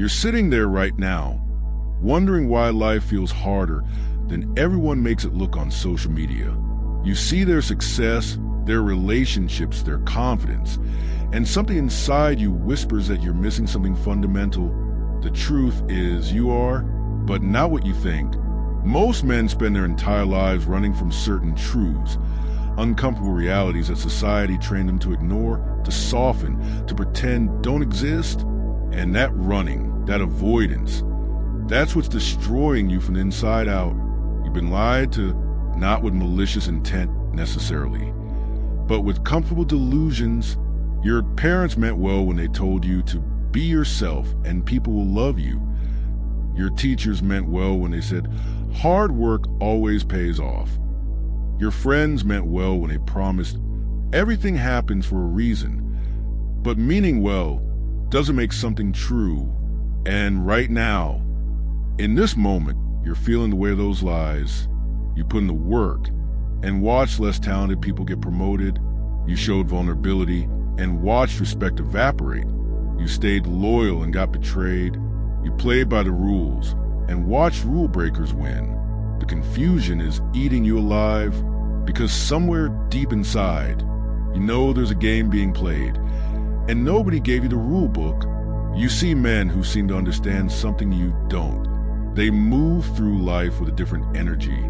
You're sitting there right now, wondering why life feels harder than everyone makes it look on social media. You see their success, their relationships, their confidence, and something inside you whispers that you're missing something fundamental. The truth is you are, but not what you think. Most men spend their entire lives running from certain truths, uncomfortable realities that society trained them to ignore, to soften, to pretend don't exist. And that running, that avoidance, that's what's destroying you from the inside out. You've been lied to, not with malicious intent necessarily, but with comfortable delusions. Your parents meant well when they told you to be yourself and people will love you. Your teachers meant well when they said hard work always pays off. Your friends meant well when they promised everything happens for a reason. But meaning well doesn't make something true. And right now, in this moment, you're feeling the weight of those lies. You put in the work and watched less talented people get promoted. You showed vulnerability and watched respect evaporate. You stayed loyal and got betrayed. You played by the rules and watched rule breakers win. The confusion is eating you alive because somewhere deep inside, you know there's a game being played and nobody gave you the rule book. You see men who seem to understand something you don't. They move through life with a different energy,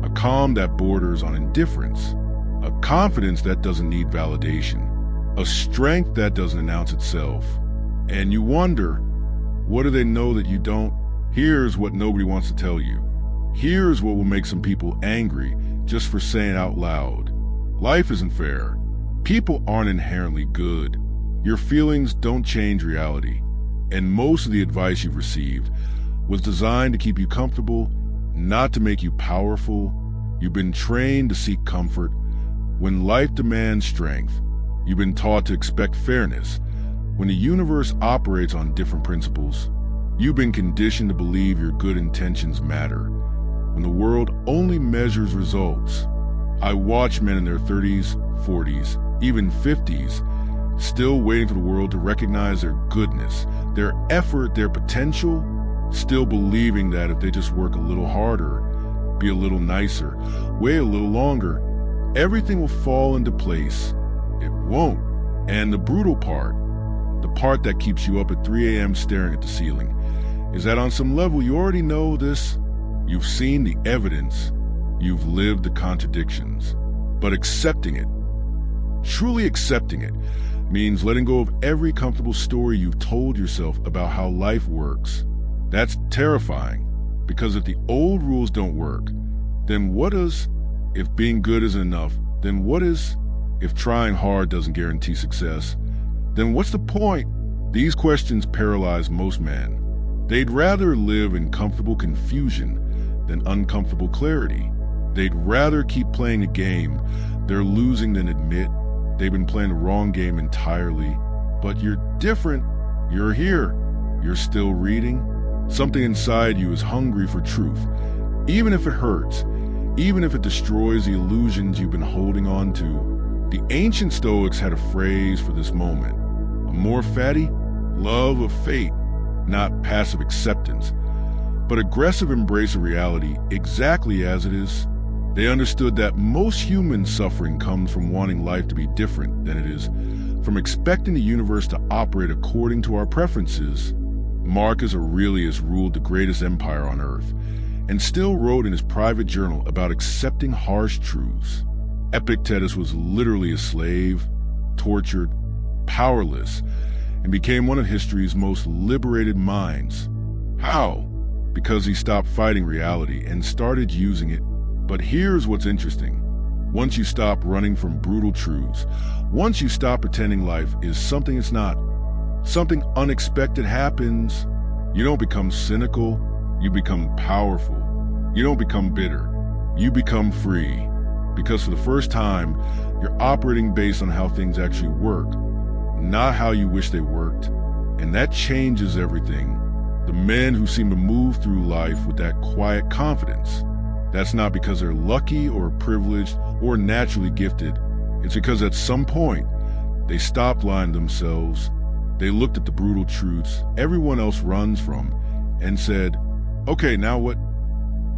a calm that borders on indifference, a confidence that doesn't need validation, a strength that doesn't announce itself. And you wonder, what do they know that you don't? Here's what nobody wants to tell you. Here's what will make some people angry just for saying out loud. Life isn't fair. People aren't inherently good. Your feelings don't change reality. And most of the advice you've received was designed to keep you comfortable, not to make you powerful. You've been trained to seek comfort when life demands strength. You've been taught to expect fairness when the universe operates on different principles. You've been conditioned to believe your good intentions matter when the world only measures results. I watch men in their 30s, 40s, even 50s, still waiting for the world to recognize their goodness, their effort, their potential, still believing that if they just work a little harder, be a little nicer, wait a little longer, everything will fall into place. It won't. And the brutal part, the part that keeps you up at 3 a.m. staring at the ceiling, is that on some level you already know this. You've seen the evidence. You've lived the contradictions. But accepting it, truly accepting it, means letting go of every comfortable story you've told yourself about how life works. That's terrifying, because if the old rules don't work, then what is? If being good isn't enough, then what is? If trying hard doesn't guarantee success, then what's the point? These questions paralyze most men. They'd rather live in comfortable confusion than uncomfortable clarity. They'd rather keep playing a game they're losing than admit they've been playing the wrong game entirely. But you're different. You're here. You're still reading. Something inside you is hungry for truth, even if it hurts, even if it destroys the illusions you've been holding on to. The ancient Stoics had a phrase for this moment. Amor fati, love of fate, not passive acceptance, but aggressive embrace of reality exactly as it is. They understood that most human suffering comes from wanting life to be different than it is, from expecting the universe to operate according to our preferences. Marcus Aurelius ruled the greatest empire on earth and still wrote in his private journal about accepting harsh truths. Epictetus was literally a slave, tortured, powerless, and became one of history's most liberated minds. How? Because he stopped fighting reality and started using it. But here's what's interesting. Once you stop running from brutal truths, once you stop pretending life is something it's not, something unexpected happens. You don't become cynical, you become powerful. You don't become bitter, you become free. Because for the first time, you're operating based on how things actually work, not how you wish they worked. And that changes everything. The men who seem to move through life with that quiet confidence, that's not because they're lucky or privileged or naturally gifted. It's because at some point, they stopped lying to themselves. They looked at the brutal truths everyone else runs from and said, okay, now what?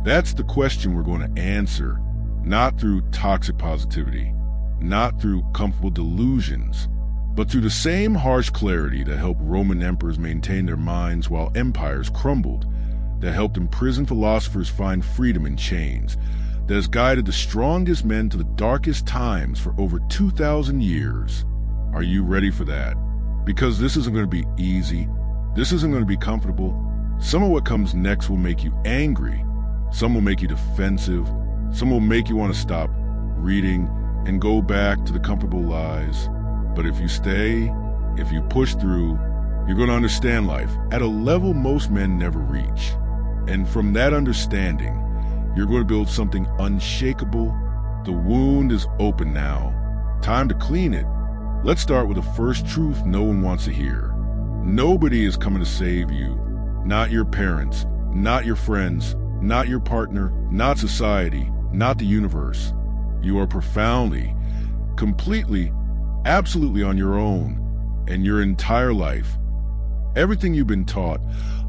That's the question we're going to answer, not through toxic positivity, not through comfortable delusions, but through the same harsh clarity that helped Roman emperors maintain their minds while empires crumbled, that helped imprisoned philosophers find freedom in chains, that has guided the strongest men to the darkest times for over 2,000 years. Are you ready for that? Because this isn't going to be easy. This isn't going to be comfortable. Some of what comes next will make you angry. Some will make you defensive. Some will make you want to stop reading and go back to the comfortable lies. But if you stay, if you push through, you're going to understand life at a level most men never reach. And from that understanding, you're going to build something unshakable. The wound is open now. Time to clean it. Let's start with the first truth no one wants to hear. Nobody is coming to save you. Not your parents, not your friends, not your partner, not society, not the universe. You are profoundly, completely, absolutely on your own, and your entire life. Everything you've been taught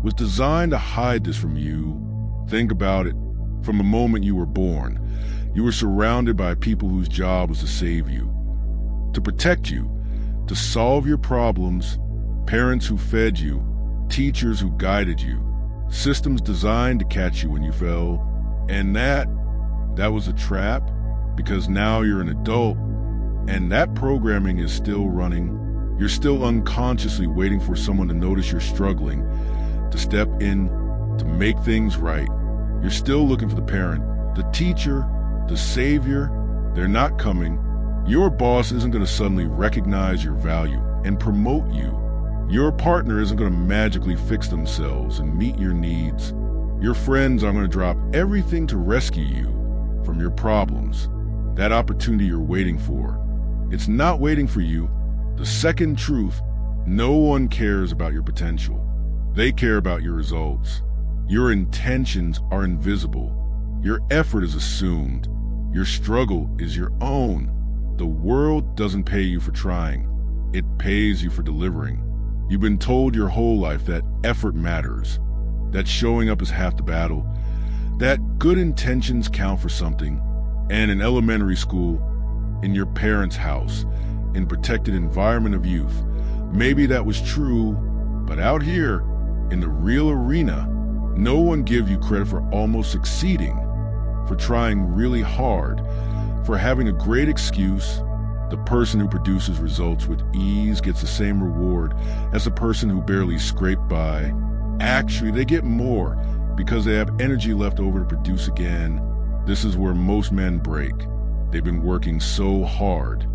was designed to hide this from you. Think about it. From the moment you were born, you were surrounded by people whose job was to save you, to protect you, to solve your problems, parents who fed you, teachers who guided you, systems designed to catch you when you fell. And that was a trap, because now you're an adult and that programming is still running. You're still unconsciously waiting for someone to notice you're struggling, to step in, to make things right. You're still looking for the parent, the teacher, the savior. They're not coming. Your boss isn't going to suddenly recognize your value and promote you. Your partner isn't going to magically fix themselves and meet your needs. Your friends aren't going to drop everything to rescue you from your problems. That opportunity you're waiting for, it's not waiting for you. The second truth, no one cares about your potential. They care about your results. Your intentions are invisible. Your effort is assumed. Your struggle is your own. The world doesn't pay you for trying. It pays you for delivering. You've been told your whole life that effort matters, that showing up is half the battle, that good intentions count for something. And in elementary school, in your parents' house, in protected environment of youth, maybe that was true, but out here, in the real arena, no one gives you credit for almost succeeding, for trying really hard, for having a great excuse. The person who produces results with ease gets the same reward as the person who barely scraped by. Actually, they get more because they have energy left over to produce again. This is where most men break. They've been working so hard,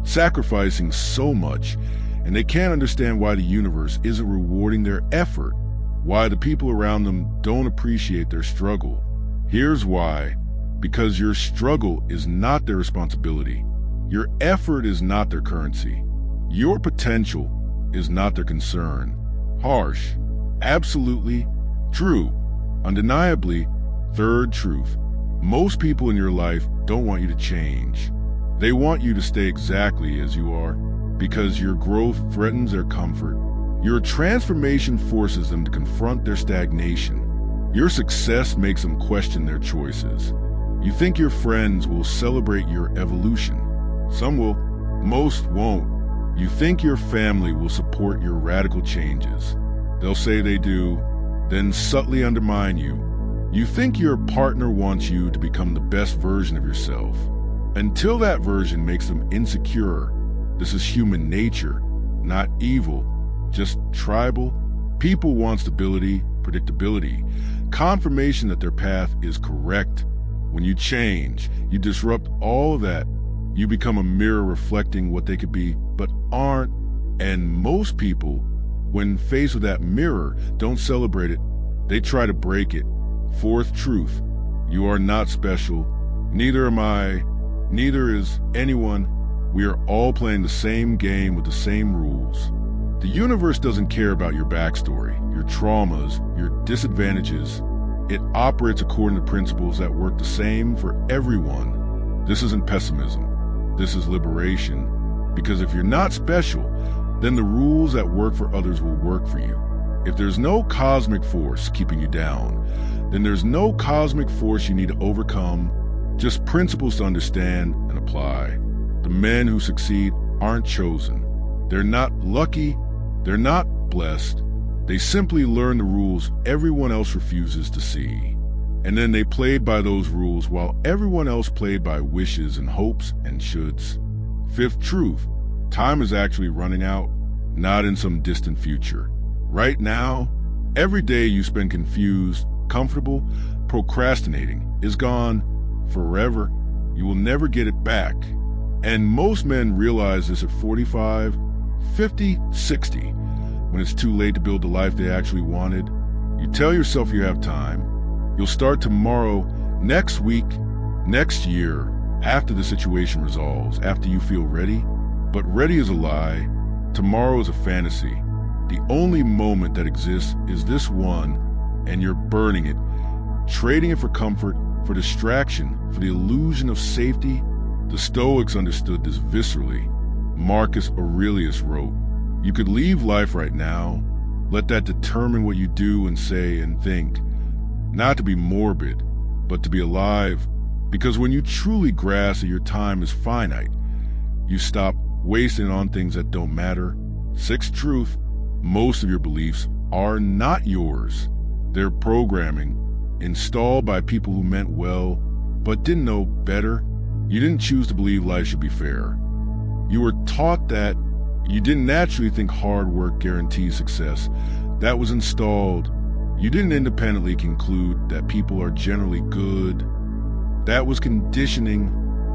sacrificing so much, and they can't understand why the universe isn't rewarding their effort, why the people around them don't appreciate their struggle. Here's why. Because your struggle is not their responsibility. Your effort is not their currency. Your potential is not their concern. Harsh. Absolutely true. Undeniably, third truth. Most people in your life don't want you to change. They want you to stay exactly as you are, because your growth threatens their comfort. Your transformation forces them to confront their stagnation. Your success makes them question their choices. You think your friends will celebrate your evolution. Some will, most won't. You think your family will support your radical changes. They'll say they do, then subtly undermine you. You think your partner wants you to become the best version of yourself, until that version makes them insecure. This is human nature, not evil, just tribal. People want stability, predictability, confirmation that their path is correct. When you change, you disrupt all of that. You become a mirror reflecting what they could be, but aren't. And most people, when faced with that mirror, don't celebrate it. They try to break it. Fourth truth, you are not special. Neither am I. Neither is anyone. We are all playing the same game with the same rules. The universe doesn't care about your backstory, your traumas, your disadvantages. It operates according to principles that work the same for everyone. This isn't pessimism. This is liberation. Because if you're not special, then the rules that work for others will work for you. If there's no cosmic force keeping you down, then there's no cosmic force you need to overcome, just principles to understand and apply. The men who succeed aren't chosen. They're not lucky. They're not blessed. They simply learn the rules everyone else refuses to see. And then they played by those rules while everyone else played by wishes and hopes and shoulds. Fifth truth, time is actually running out, not in some distant future. Right now, every day you spend confused, comfortable, procrastinating is gone forever. You will never get it back. And most men realize this at 45, 50, 60, when it's too late to build the life they actually wanted. You tell yourself you have time. You'll start tomorrow, next week, next year, after the situation resolves, after you feel ready. But ready is a lie. Tomorrow is a fantasy. The only moment that exists is this one, and you're burning it, trading it for comfort, for distraction, for the illusion of safety. The Stoics understood this viscerally. Marcus Aurelius wrote, "You could leave life right now. Let that determine what you do and say and think. Not to be morbid, but to be alive. Because when you truly grasp that your time is finite, you stop wasting on things that don't matter." Sixth truth, most of your beliefs are not yours. They're programming, installed by people who meant well, but didn't know better. You didn't choose to believe life should be fair. You were taught that. You didn't naturally think hard work guarantees success. That was installed. You didn't independently conclude that people are generally good. That was conditioning,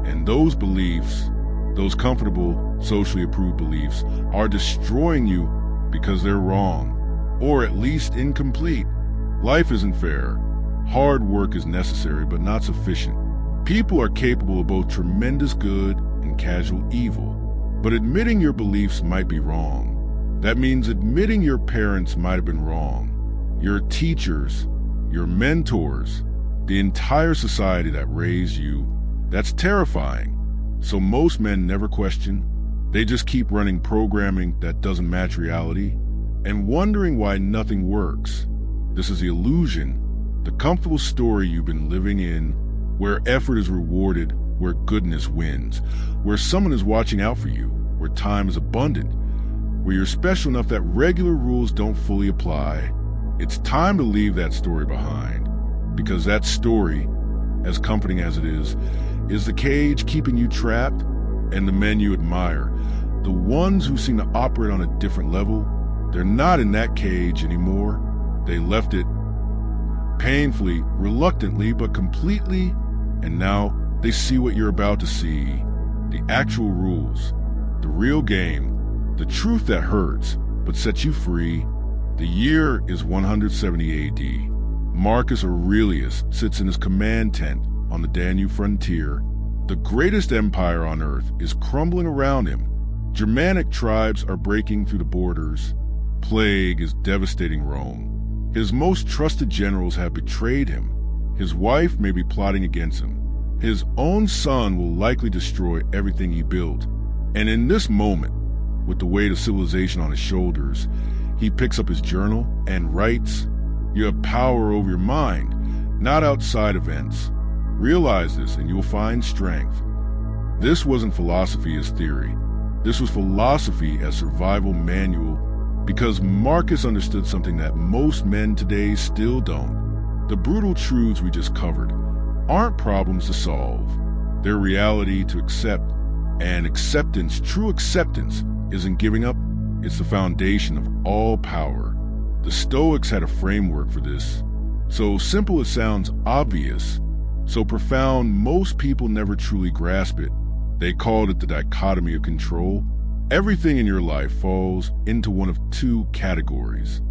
and those beliefs, those comfortable, socially approved beliefs, are destroying you because they're wrong, or at least incomplete. Life isn't fair. Hard work is necessary, but not sufficient. People are capable of both tremendous good and casual evil, but admitting your beliefs might be wrong. That means admitting your parents might have been wrong, your teachers, your mentors, the entire society that raised you. That's terrifying. So most men never question. They just keep running programming that doesn't match reality and wondering why nothing works. This is the illusion, the comfortable story you've been living in, where effort is rewarded, where goodness wins, where someone is watching out for you, where time is abundant, where you're special enough that regular rules don't fully apply. It's time to leave that story behind, because that story, as comforting as it is the cage keeping you trapped. And the men you admire, the ones who seem to operate on a different level, they're not in that cage anymore. They left it painfully, reluctantly, but completely. And now they see what you're about to see, the actual rules, the real game, the truth that hurts but sets you free. The year is 170 AD. Marcus Aurelius sits in his command tent on the Danube frontier. The greatest empire on earth is crumbling around him. Germanic tribes are breaking through the borders. Plague is devastating Rome. His most trusted generals have betrayed him. His wife may be plotting against him. His own son will likely destroy everything he built. And in this moment, with the weight of civilization on his shoulders, he picks up his journal and writes. You have power over your mind, not outside events. Realize this and you'll find strength. This wasn't philosophy as theory. This was philosophy as survival manual, because Marcus understood something that most men today still don't. The brutal truths we just covered aren't problems to solve. They're reality to accept. And acceptance, true acceptance, isn't giving up. It's the foundation of all power. The Stoics had a framework for this. So simple it sounds obvious, so profound most people never truly grasp it. They called it the dichotomy of control. Everything in your life falls into one of two categories.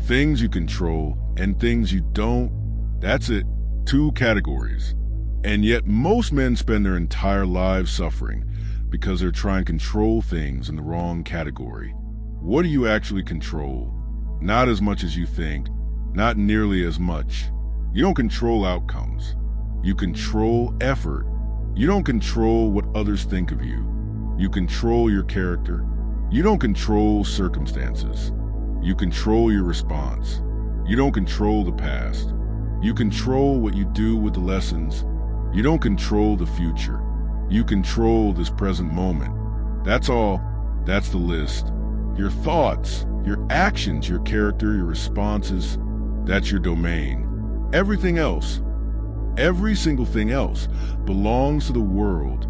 Things you control and things you don't. That's it, two categories. And yet most men spend their entire lives suffering because they're trying to control things in the wrong category. What do you actually control? Not as much as you think, not nearly as much. You don't control outcomes. You control effort. You don't control what others think of you. You control your character. You don't control circumstances. You control your response. You don't control the past. You control what you do with the lessons. You don't control the future. You control this present moment. That's all. That's the list. Your thoughts, your actions, your character, your responses, that's your domain. Everything else, every single thing else, belongs to the world.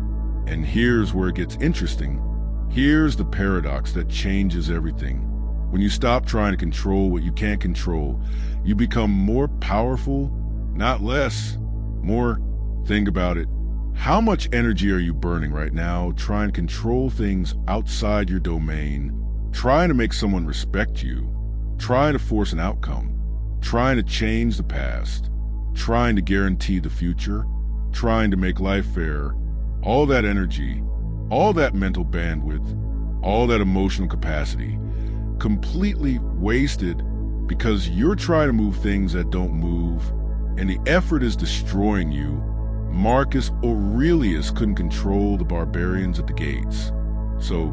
And here's where it gets interesting. Here's the paradox that changes everything. When you stop trying to control what you can't control, you become more powerful, not less. More. Think about it. How much energy are you burning right now trying to control things outside your domain, trying to make someone respect you, trying to force an outcome, trying to change the past, trying to guarantee the future, trying to make life fair? All that energy, all that mental bandwidth, all that emotional capacity, completely wasted because you're trying to move things that don't move, and the effort is destroying you. Marcus Aurelius couldn't control the barbarians at the gates. So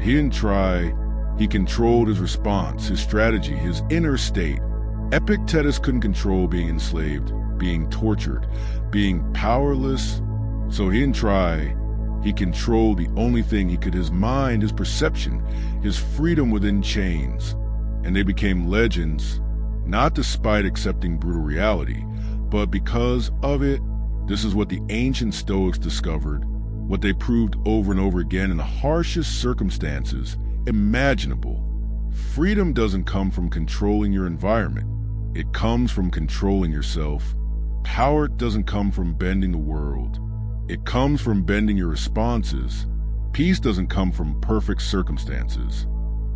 he didn't try. He controlled his response, his strategy, his inner state. Epictetus couldn't control being enslaved, being tortured, being powerless. So he didn't try. He controlled the only thing he could, his mind, his perception, his freedom within chains. And they became legends, not despite accepting brutal reality, but because of it. This is what the ancient Stoics discovered, what they proved over and over again in the harshest circumstances imaginable. Freedom doesn't come from controlling your environment. It comes from controlling yourself. Power doesn't come from bending the world. It comes from bending your responses. Peace doesn't come from perfect circumstances.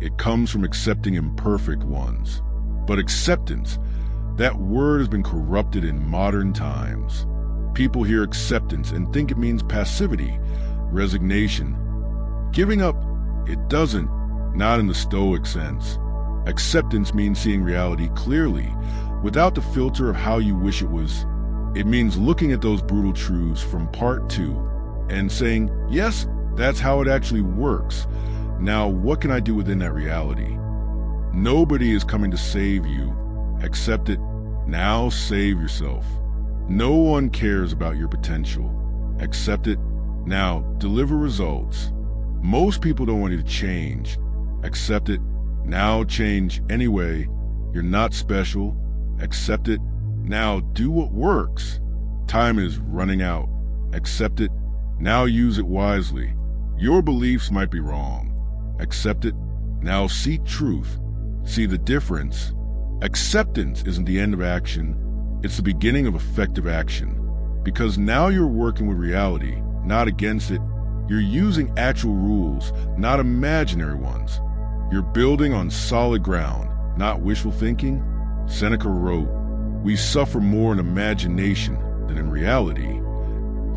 It comes from accepting imperfect ones. But acceptance, that word has been corrupted in modern times. People hear acceptance and think it means passivity, resignation, giving up. It doesn't, not in the Stoic sense. Acceptance means seeing reality clearly, without the filter of how you wish it was. It means looking at those brutal truths from part 2 and saying, yes, that's how it actually works. Now, what can I do within that reality? Nobody is coming to save you. Accept it. Now save yourself. No one cares about your potential. Accept it. Now deliver results. Most people don't want you to change. Accept it. Now change anyway. You're not special. Accept it. Now do what works. Time is running out. Accept it. Now use it wisely. Your beliefs might be wrong. Accept it. Now seek truth. See the difference. Acceptance isn't the end of action. It's the beginning of effective action. Because now you're working with reality, not against it. You're using actual rules, not imaginary ones. You're building on solid ground, not wishful thinking. Seneca wrote, "We suffer more in imagination than in reality."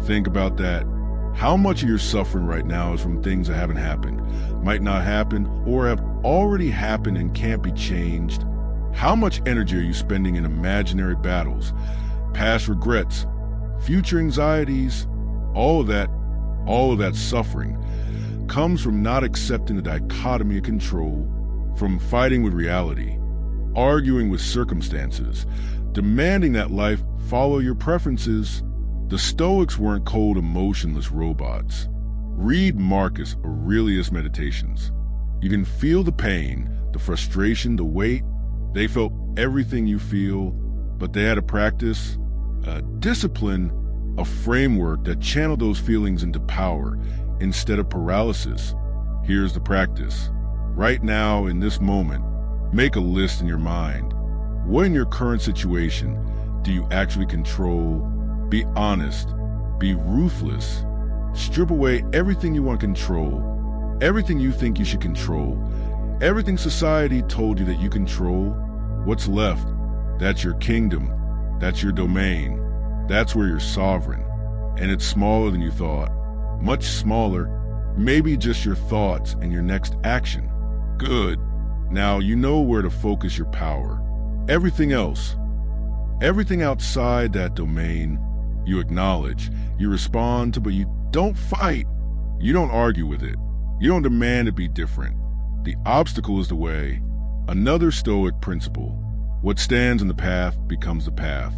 Think about that. How much of your suffering right now is from things that haven't happened, might not happen, or have already happened and can't be changed? How much energy are you spending in imaginary battles, past regrets, future anxieties? All of that suffering comes from not accepting the dichotomy of control, from fighting with reality, arguing with circumstances, demanding that life follow your preferences. The Stoics weren't cold, emotionless robots. Read Marcus Aurelius' Meditations. You can feel the pain, the frustration, the weight. They felt everything you feel, but they had a practice, a discipline, a framework that channeled those feelings into power instead of paralysis. Here's the practice. Right now, in this moment, make a list in your mind. What in your current situation do you actually control? Be honest. Be ruthless. Strip away everything you want to control, everything you think you should control, everything society told you that you control. What's left? That's your kingdom. That's your domain. That's where you're sovereign. And it's smaller than you thought. Much smaller. Maybe just your thoughts and your next action. Good. Now you know where to focus your power. Everything else, everything outside that domain, you acknowledge, you respond to, but you don't fight. You don't argue with it. You don't demand it be different. The obstacle is the way. Another Stoic principle. What stands in the path becomes the path.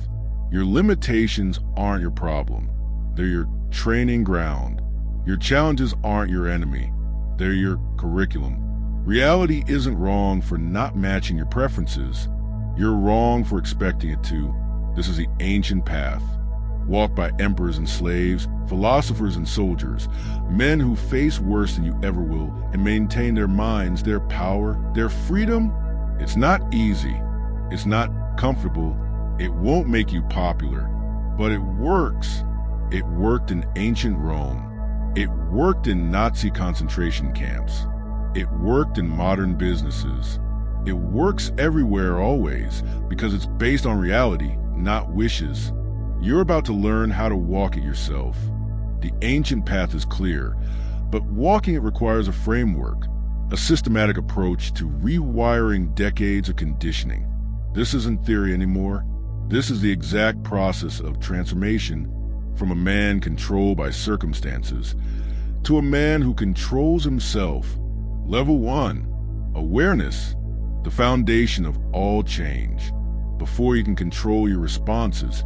Your limitations aren't your problem. They're your training ground. Your challenges aren't your enemy. They're your curriculum. Reality isn't wrong for not matching your preferences. You're wrong for expecting it to. This is the ancient path, walked by emperors and slaves, philosophers and soldiers, men who face worse than you ever will and maintain their minds, their power, their freedom. It's not easy. It's not comfortable. It won't make you popular, but it works. It worked in ancient Rome. It worked in Nazi concentration camps. It worked in modern businesses. It works everywhere always because it's based on reality, not wishes. You're about to learn how to walk it yourself. The ancient path is clear, but walking it requires a framework, a systematic approach to rewiring decades of conditioning. This isn't theory anymore. This is the exact process of transformation from a man controlled by circumstances to a man who controls himself. Level 1, awareness, the foundation of all change. Before you can control your responses,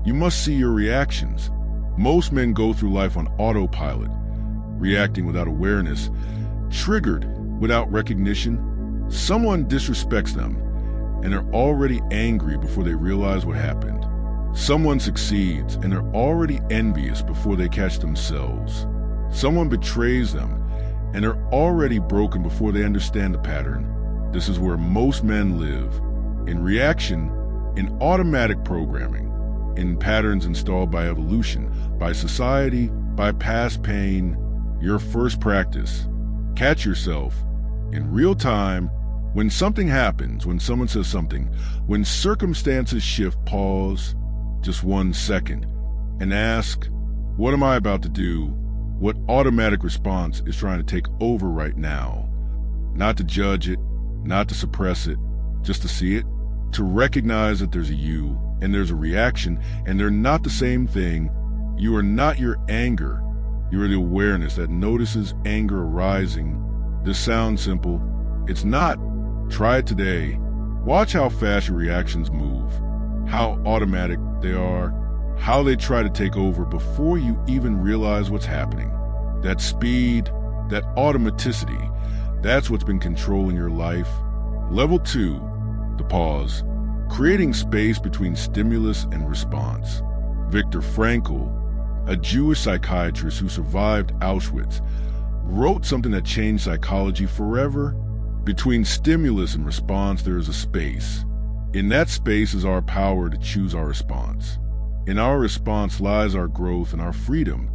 you must see your reactions. Most men go through life on autopilot, reacting without awareness, triggered without recognition. Someone disrespects them, and they're already angry before they realize what happened. Someone succeeds, and they're already envious before they catch themselves. Someone betrays them, and they're already broken before they understand the pattern. This is where most men live, in reaction, in automatic programming, in patterns installed by evolution, by society, by past pain. Your first practice. Catch yourself in real time. When something happens, when someone says something, when circumstances shift, pause just 1 second and ask, what am I about to do? What automatic response is trying to take over right now? Not to judge it, not to suppress it, just to see it, to recognize that there's a you and there's a reaction and they're not the same thing. You are not your anger. You are the awareness that notices anger arising. This sounds simple. It's not. Try it today. Watch how fast your reactions move, how automatic they are, how they try to take over before you even realize what's happening. That speed, that automaticity, that's what's been controlling your life. Level 2, the pause, creating space between stimulus and response. Viktor Frankl, a Jewish psychiatrist who survived Auschwitz, wrote something that changed psychology forever. Between stimulus and response, there is a space. In that space is our power to choose our response. In our response lies our growth and our freedom.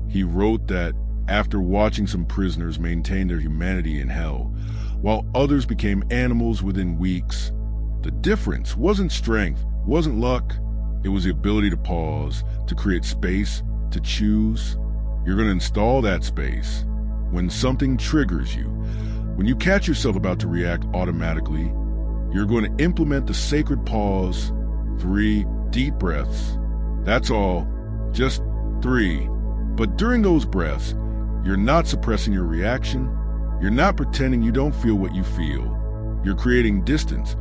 He wrote that after watching some prisoners maintain their humanity in hell, while others became animals within weeks, the difference wasn't strength, wasn't luck. It was the ability to pause, to create space, to choose. You're going to install that space. When something triggers you, when you catch yourself about to react automatically, you're going to implement the sacred pause, 3 deep breaths. That's all, just 3. But during those breaths, you're not suppressing your reaction. You're not pretending you don't feel what you feel. You're creating distance,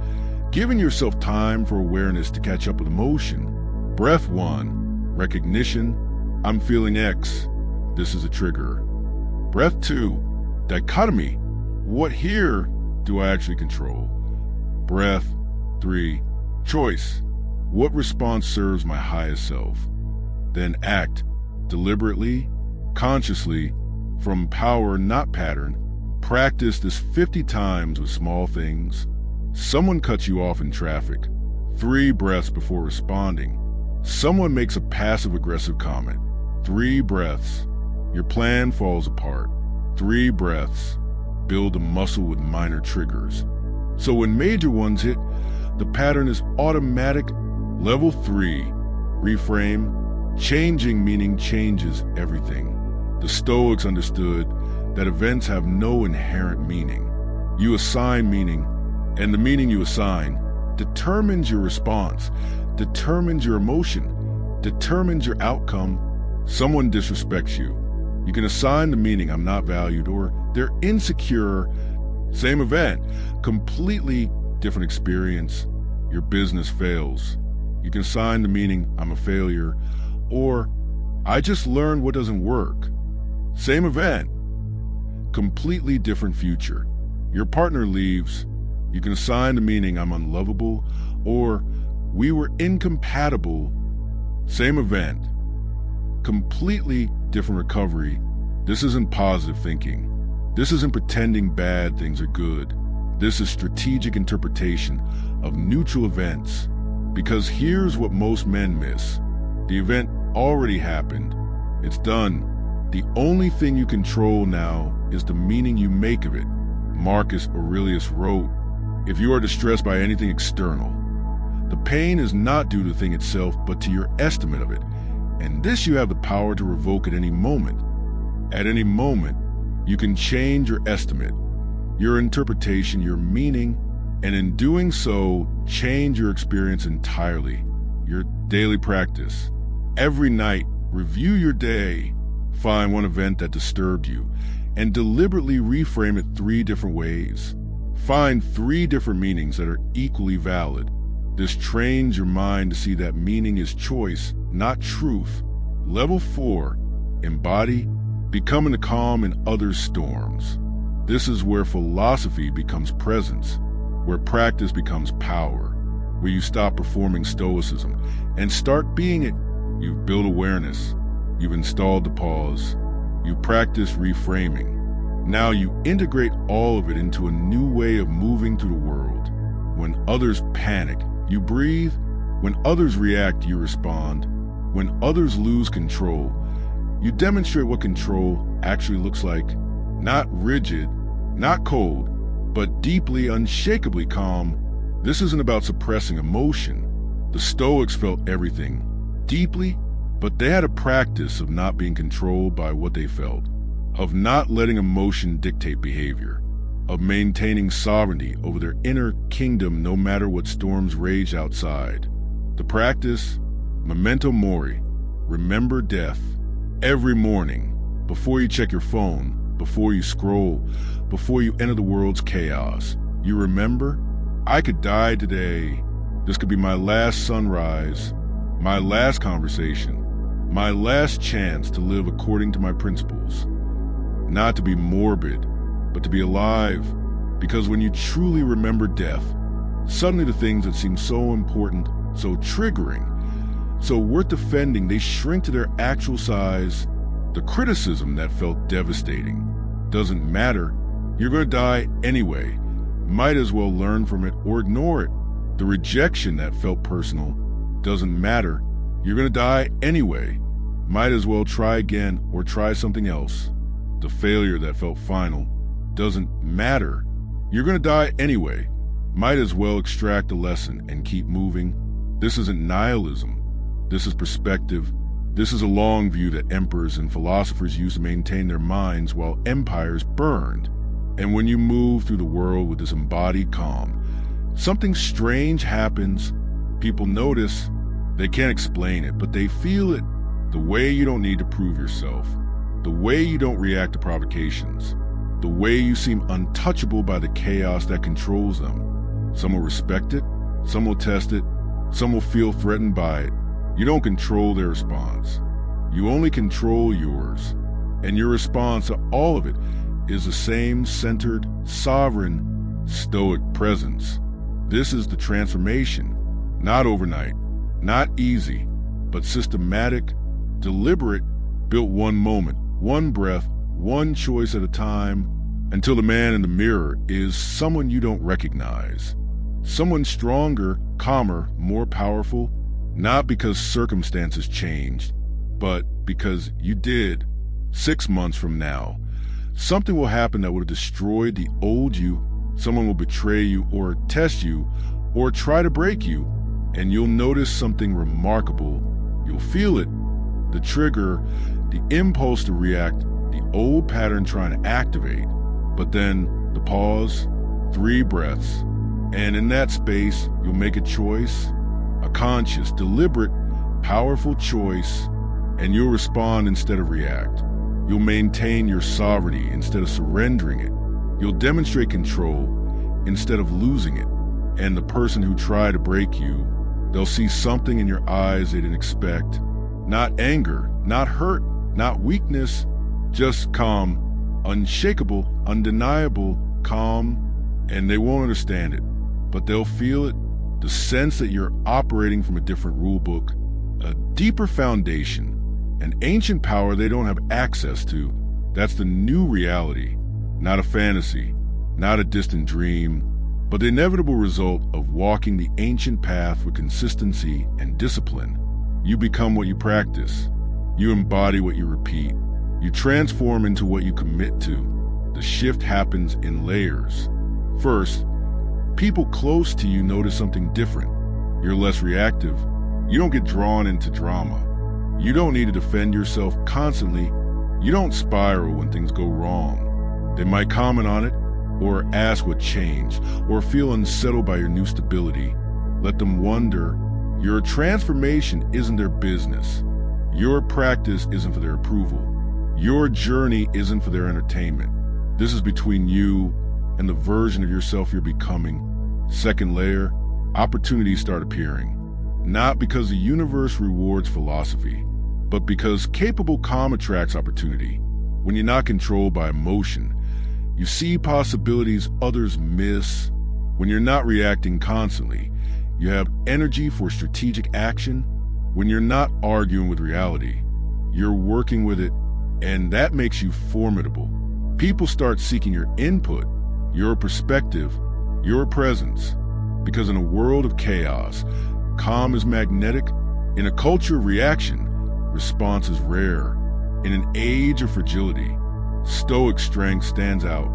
giving yourself time for awareness to catch up with emotion. Breath 1, recognition. I'm feeling X. This is a trigger. Breath 2, dichotomy. What here do I actually control? Breath 3, choice. What response serves my highest self? Then act, deliberately, consciously, from power, not pattern. Practice this 50 times with small things. Someone cuts you off in traffic. 3 breaths before responding. Someone makes a passive-aggressive comment. 3 breaths. Your plan falls apart. 3 breaths. Build a muscle with minor triggers. So when major ones hit, the pattern is automatic. Level 3, reframe. Changing meaning changes everything. The Stoics understood that events have no inherent meaning. You assign meaning, and the meaning you assign determines your response, determines your emotion, determines your outcome. Someone disrespects you. You can assign the meaning, I'm not valued, or they're insecure. Same event, completely different experience. Your business fails. You can assign the meaning, I'm a failure, or I just learned what doesn't work. Same event, completely different future. Your partner leaves. You can assign the meaning, I'm unlovable, or we were incompatible. Same event, completely different recovery. This isn't positive thinking. This isn't pretending bad things are good. This is strategic interpretation of neutral events. Because here's what most men miss. The event already happened. It's done. The only thing you control now is the meaning you make of it. Marcus Aurelius wrote, if you are distressed by anything external, the pain is not due to the thing itself, but to your estimate of it. And this you have the power to revoke at any moment. At any moment, you can change your estimate, your interpretation, your meaning, and in doing so, change your experience entirely. Your daily practice. Every night, review your day, find one event that disturbed you, and deliberately reframe it 3 different ways. Find 3 different meanings that are equally valid. This trains your mind to see that meaning is choice, not truth. Level 4, embody, becoming the calm in others' storms. This is where philosophy becomes presence, where practice becomes power, where you stop performing Stoicism and start being it. You've built awareness. You've installed the pause. You practice reframing. Now you integrate all of it into a new way of moving through the world. When others panic, you breathe. When others react, you respond. When others lose control, you demonstrate what control actually looks like. Not rigid, not cold, but deeply, unshakably calm. This isn't about suppressing emotion. The Stoics felt everything, deeply, but they had a practice of not being controlled by what they felt, of not letting emotion dictate behavior, of maintaining sovereignty over their inner kingdom no matter what storms rage outside. The practice, memento mori, remember death. Every morning, before you check your phone, before you scroll, before you enter the world's chaos, you remember, I could die today. This could be my last sunrise, my last conversation, my last chance to live according to my principles. Not to be morbid, but to be alive. Because when you truly remember death, suddenly the things that seem so important, so triggering, so worth defending, they shrink to their actual size. The criticism that felt devastating doesn't matter. You're going to die anyway. Might as well learn from it or ignore it. The rejection that felt personal doesn't matter. You're going to die anyway. Might as well try again or try something else. The failure that felt final doesn't matter. You're going to die anyway. Might as well extract a lesson and keep moving. This isn't nihilism. This is perspective. This is a long view that emperors and philosophers used to maintain their minds while empires burned. And when you move through the world with this embodied calm, something strange happens. People notice. They can't explain it, but they feel it. The way you don't need to prove yourself. The way you don't react to provocations. The way you seem untouchable by the chaos that controls them. Some will respect it. Some will test it. Some will feel threatened by it. You don't control their response. You only control yours. And your response to all of it is the same centered, sovereign, stoic presence. This is the transformation. Not overnight, not easy, but systematic, deliberate, built one moment, one breath, one choice at a time, until the man in the mirror is someone you don't recognize. Someone stronger, calmer, more powerful, not because circumstances changed, but because you did. 6 months from now, something will happen that would have destroyed the old you. Someone will betray you or test you or try to break you, and you'll notice something remarkable. You'll feel it, the trigger, the impulse to react, the old pattern trying to activate. But then the pause, 3 breaths, and in that space, you'll make a choice, a conscious, deliberate, powerful choice, and you'll respond instead of react. You'll maintain your sovereignty instead of surrendering it. You'll demonstrate control instead of losing it. And the person who tried to break you, they'll see something in your eyes they didn't expect. Not anger, not hurt, not weakness, just calm, unshakable, undeniable, calm, and they won't understand it, but they'll feel it, the sense that you're operating from a different rule book, a deeper foundation, an ancient power they don't have access to. That's the new reality, not a fantasy, not a distant dream, but the inevitable result of walking the ancient path with consistency and discipline. You become what you practice. You embody what you repeat. You transform into what you commit to. The shift happens in layers. First, people close to you notice something different. You're less reactive. You don't get drawn into drama. You don't need to defend yourself constantly. You don't spiral when things go wrong. They might comment on it, or ask what changed, or feel unsettled by your new stability. Let them wonder. Your transformation isn't their business. Your practice isn't for their approval. Your journey isn't for their entertainment. This is between you and the version of yourself you're becoming. Second layer, opportunities start appearing. Not because the universe rewards philosophy, but because capable calm attracts opportunity. When you're not controlled by emotion, you see possibilities others miss. When you're not reacting constantly, you have energy for strategic action. When you're not arguing with reality, you're working with it, and that makes you formidable. People start seeking your input, your perspective, your presence. Because in a world of chaos, calm is magnetic. In a culture of reaction, response is rare. In an age of fragility, Stoic strength stands out.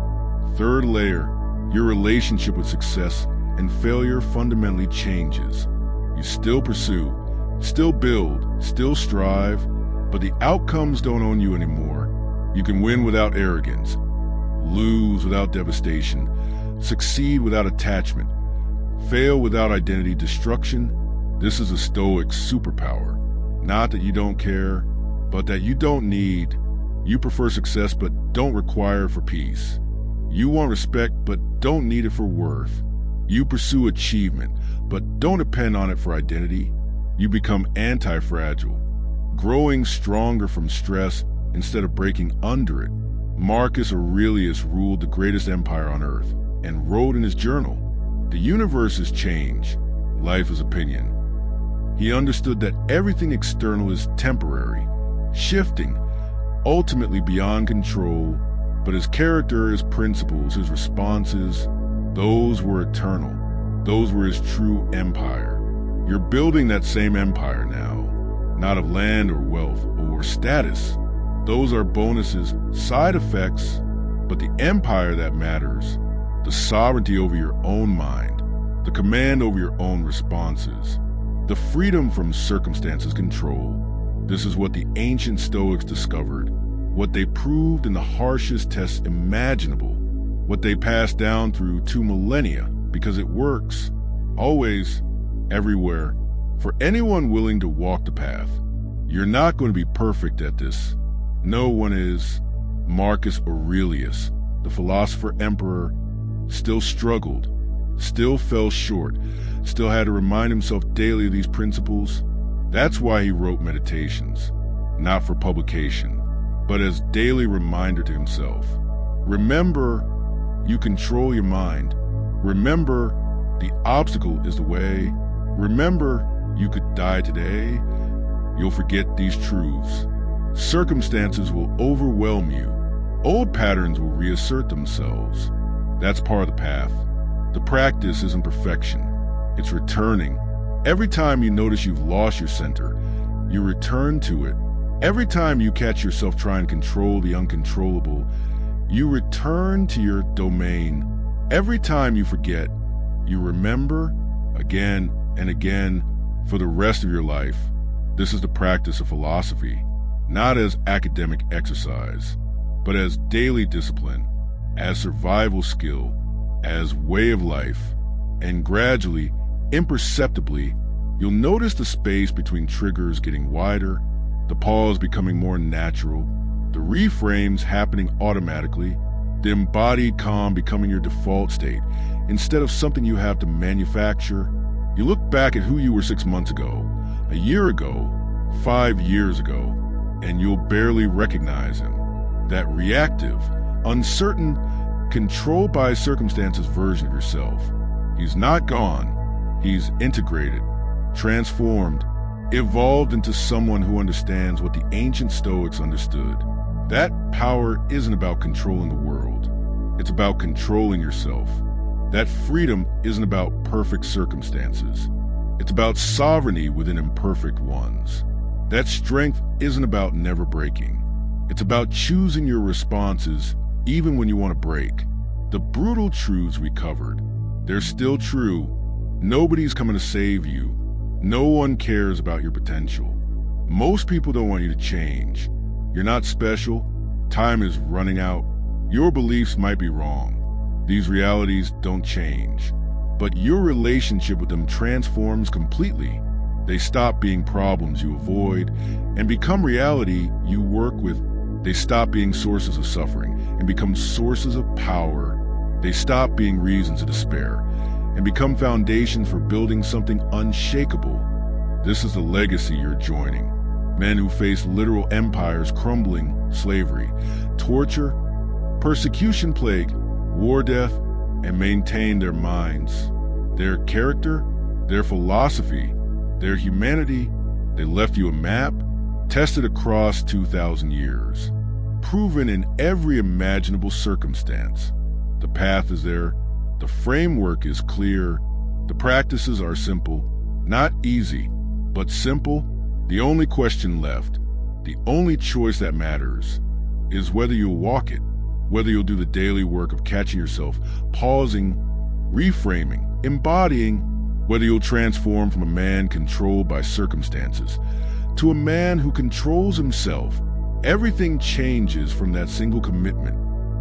Third layer, your relationship with success and failure fundamentally changes. You still pursue, still build, still strive, but the outcomes don't own you anymore. You can win without arrogance, lose without devastation, succeed without attachment, fail without identity destruction. This is a Stoic superpower. Not that you don't care, but that you don't need. You prefer success but don't require it for peace. You want respect but don't need it for worth. You pursue achievement but don't depend on it for identity. You become anti-fragile, growing stronger from stress instead of breaking under it. Marcus Aurelius ruled the greatest empire on earth and wrote in his journal, "The universe is change, life is opinion." He understood that everything external is temporary, shifting, ultimately beyond control, but his character, his principles, his responses, those were eternal. Those were his true empire. You're building that same empire now, not of land or wealth or status. Those are bonuses, side effects, but the empire that matters, the sovereignty over your own mind, the command over your own responses, the freedom from circumstances control. This is what the ancient Stoics discovered, what they proved in the harshest tests imaginable, what they passed down through 2 millennia, because it works, always, everywhere, for anyone willing to walk the path. You're not going to be perfect at this. No one is. Marcus Aurelius, the philosopher emperor, still struggled, still fell short, still had to remind himself daily of these principles. That's why he wrote Meditations, not for publication, but as daily reminder to himself. Remember, you control your mind. Remember, the obstacle is the way. Remember, you could die today. You'll forget these truths. Circumstances will overwhelm you. Old patterns will reassert themselves. That's part of the path. The practice isn't perfection. It's returning. Every time you notice you've lost your center, you return to it. Every time you catch yourself trying to control the uncontrollable, you return to your domain. Every time you forget, you remember again and again for the rest of your life. This is the practice of philosophy, not as academic exercise, but as daily discipline, as survival skill, as way of life. And gradually, imperceptibly, you'll notice the space between triggers getting wider, the pause becoming more natural, the reframes happening automatically, the embodied calm becoming your default state instead of something you have to manufacture. You look back at who you were 6 months ago, a year ago, 5 years ago, and you'll barely recognize him. That reactive, uncertain, controlled by circumstances version of yourself. He's not gone. He's integrated, transformed, evolved into someone who understands what the ancient Stoics understood. That power isn't about controlling the world. It's about controlling yourself. That freedom isn't about perfect circumstances. It's about sovereignty within imperfect ones. That strength isn't about never breaking. It's about choosing your responses even when you want to break. The brutal truths we covered, they're still true. Nobody's coming to save you. No one cares about your potential. Most people don't want you to change. You're not special. Time is running out. Your beliefs might be wrong. These realities don't change. But your relationship with them transforms completely. They stop being problems you avoid and become reality you work with. They stop being sources of suffering and become sources of power. They stop being reasons of despair and become foundations for building something unshakable. This is the legacy you're joining. Men who face literal empires crumbling, slavery, torture, persecution, plague, war, death, and maintain their minds, their character, their philosophy, their humanity. They left you a map, tested across 2,000 years, proven in every imaginable circumstance. The path is there, the framework is clear, the practices are simple, not easy, but simple. The only question left, the only choice that matters, is whether you'll walk it, whether you'll do the daily work of catching yourself, pausing, reframing, embodying, whether you'll transform from a man controlled by circumstances to a man who controls himself. Everything changes from that single commitment.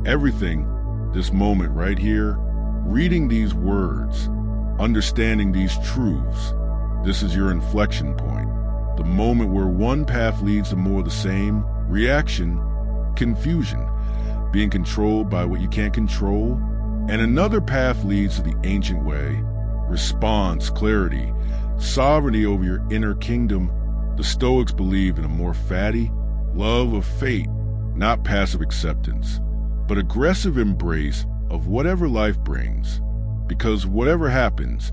Everything, this moment right here, reading these words, understanding these truths. This is your inflection point. The moment where one path leads to more of the same, reaction, confusion, being controlled by what you can't control, and another path leads to the ancient way, response, clarity, sovereignty over your inner kingdom. The Stoics believe in a more fatty love of fate, not passive acceptance, but aggressive embrace of whatever life brings. Because whatever happens,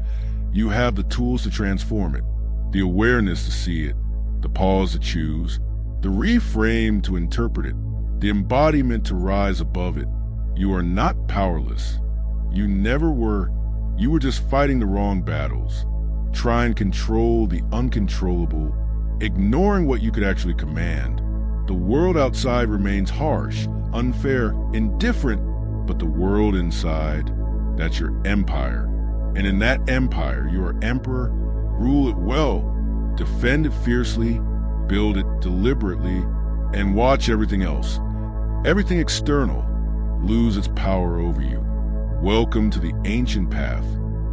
you have the tools to transform it, the awareness to see it, the pause to choose, the reframe to interpret it, the embodiment to rise above it. You are not powerless. You never were. You were just fighting the wrong battles, trying to control the uncontrollable, ignoring what you could actually command. The world outside remains harsh, unfair, indifferent, but the world inside, that's your empire. And in that empire, you are emperor. Rule it well, defend it fiercely, build it deliberately, and watch everything else, everything external, lose its power over you. Welcome to the ancient path,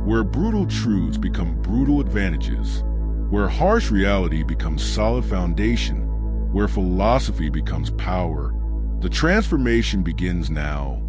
where brutal truths become brutal advantages, where harsh reality becomes solid foundation, where philosophy becomes power. The transformation begins now.